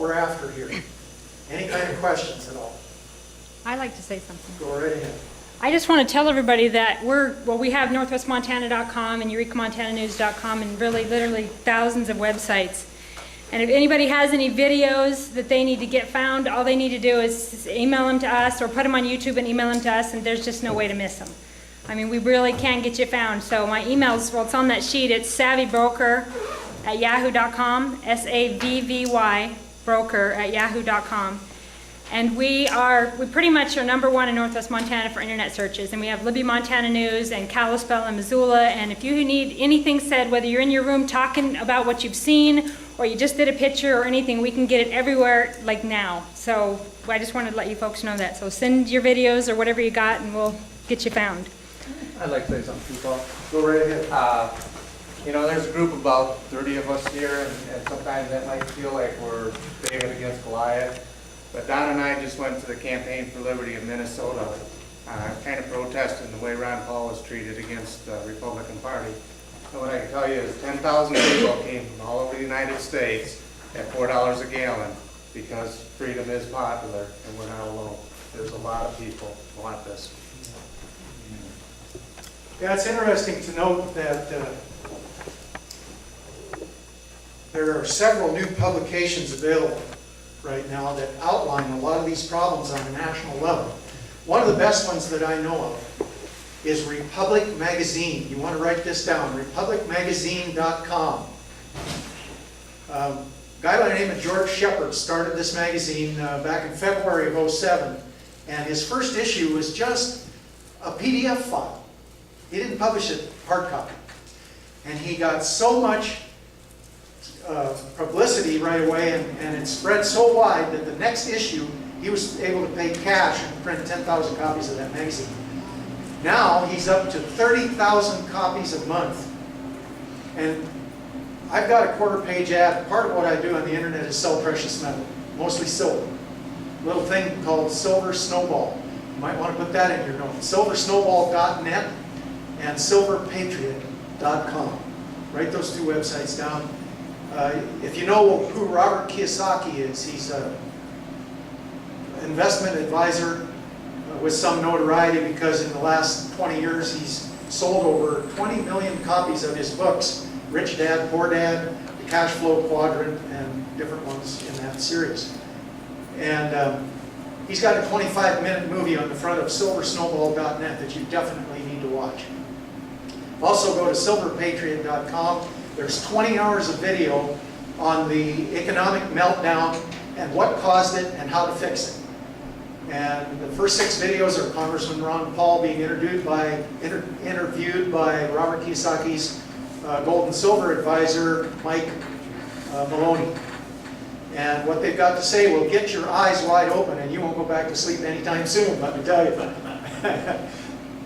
we're after here. Any kind of questions at all? I'd like to say something. Go right ahead. I just want to tell everybody that we have northwestmontana.com and eurekamontananews.com and really literally thousands of websites. And if anybody has any videos that they need to get found, all they need to do is email them to us or put them on YouTube and email them to us, and there's just no way to miss them. I mean, we really can get you found. So my email's, well, it's on that sheet. It's savvybroker@yahoo.com, SAVVY broker@yahoo.com. And we pretty much are #1 in Northwest Montana for internet searches. And we have Libby Montana News and Kalispell and Missoula. And if you need anything said, whether you're in your room talking about what you've seen or you just did a picture or anything, we can get it everywhere like now. So I just wanted to let you folks know that. So send your videos or whatever you got and we'll get you found. I'd like to say something, Paul. Go right ahead. You know, there's a group of about 30 of us here, and sometimes that might feel like we're David against Goliath. But Don and I just went to the Campaign for Liberty in Minnesota, kind of protesting the way Ron Paul was treated against the Republican Party. And what I can tell you is 10,000 people came from all over the United States at $4 a gallon because freedom is popular and we're not alone. There's a lot of people who want this. Yeah, it's interesting to note that there are several new publications available right now that outline a lot of these problems on a national level. One of the best ones that I know of is Republic Magazine. You want to write this down, republicmagazine.com. A guy by the name of George Shepard started this magazine back in February of '07, and his first issue was just a PDF file. He didn't publish it hard copy. And he got so much publicity right away, and it spread so wide that the next issue, he was able to pay cash and print 10,000 copies of that magazine. Now he's up to 30,000 copies a month. And I've got a quarter-page ad. Part of what I do on the internet is sell precious metal, mostly silver. A little thing called Silver Snowball. You might want to put that in your notes. silversnowball.net and silverpatriot.com. Write those two websites down. If you know who Robert Kiyosaki is, he's an investment advisor with some notoriety because in the last 20 years he's sold over 20 million copies of his books, Rich Dad, Poor Dad, The Cash Flow Quadrant, and different ones in that series. And he's got a 25-minute movie on the front of silversnowball.net that you definitely need to watch. Also go to silverpatriot.com. There's 20 hours of video on the economic meltdown and what caused it and how to fix it. And the first 6 videos are Congressman Ron Paul being interviewed by Robert Kiyosaki's gold and silver advisor, Mike Maloney. And what they've got to say will get your eyes wide open and you won't go back to sleep anytime soon, let me tell you.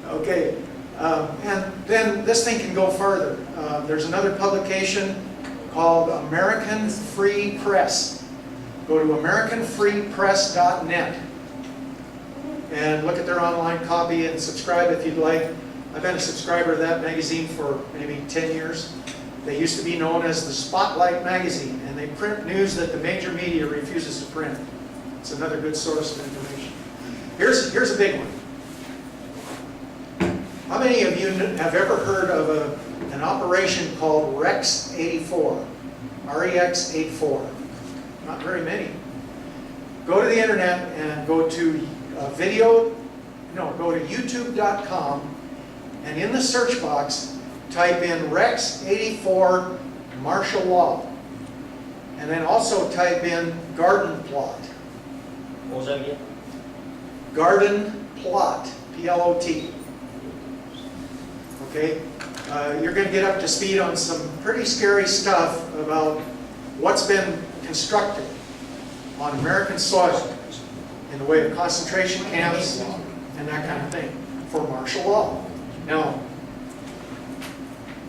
Okay. And then this thing can go further. There's another publication called American Free Press. Go to AmericanFreePress.net and look at their online copy and subscribe if you'd like. I've been a subscriber of that magazine for maybe 10 years. They used to be known as the Spotlight Magazine, and they print news that the major media refuses to print. It's another good source of information. Here's a big one. How many of you have ever heard of an operation called REX 84? REX 84. Not very many. Go to the internet and go to go to youtube.com, and in the search box type in REX 84 martial law, and then also type in garden plot. What was that again? Garden plot, P-L-O-T. Okay, you're going to get up to speed on some pretty scary stuff about what's been constructed on American soil in the way of concentration camps and that kind of thing for martial law. Now,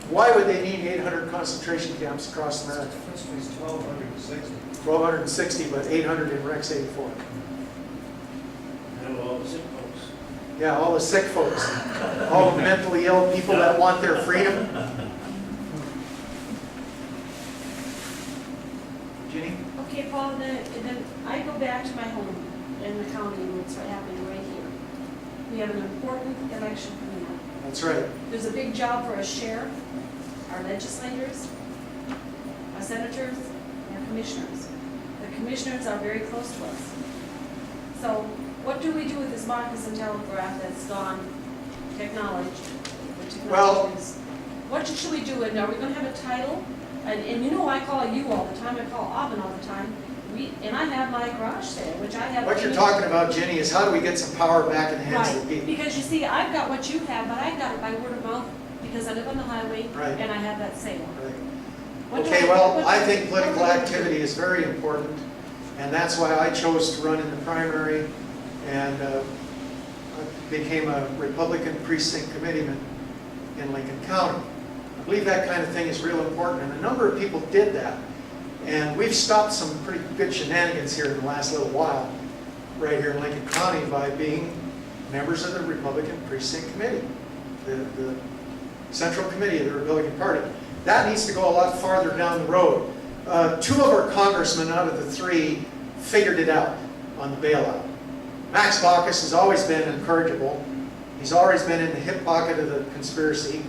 why would they need 800 concentration camps across America? It's 1,260. 1,260, but 800 in Rex 84. And all the sick folks. Yeah, all the sick folks, all the mentally ill people that want their freedom. Ginny? Okay, Paul. Well, then I go back to my home in the county and what's happening right here. We have an important election coming up. That's right. There's a big job for our sheriff, our legislators, our senators, and our commissioners. The commissioners are very close to us. So what do we do with this Marcus and Telegraph that's gone technology? Well- What should we do? And are we gonna have a title? And you know I call you all the time, I call Auburn all the time. And I have my garage sale, which I have. What you're talking about, Jenny, is how do we get some power back in the hands of the Right, people? because you see, I've got what you have, but I got it by word of mouth because I live on the highway Right. and I have that sale. Right. What do Okay, well, what- I think what do political we do? activity is very important, and that's why I chose to run in the primary, and I became a Republican precinct committeeman in Lincoln County. I believe that kind of thing is real important, and a number of people did that. And we've stopped some pretty good shenanigans here in the last little while, right here in Lincoln County, by being members of the Republican Precinct Committee, the Central Committee of the Republican Party. That needs to go a lot farther down the road. Two of our congressmen out of the three figured it out on the bailout. Max Baucus has always been incorrigible. He's always been in the hip pocket of the conspiracy.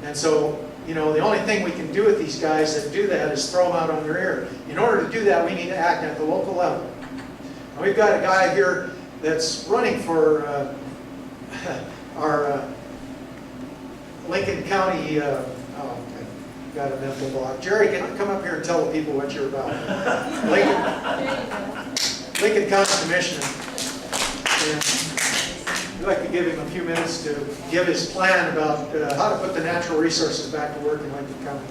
And so, you know, the only thing we can do with these guys that do that is throw them out on their ear. In order to do that, we need to act at the local level. And we've got a guy here that's running for our Lincoln County, I've got a mental block. Jerry, can you come up here and tell the people what you're about? Lincoln, There you go. Lincoln County Commissioner. And I'd like to give him a few minutes to give his plan about how to put the natural resources back to work in Lincoln County.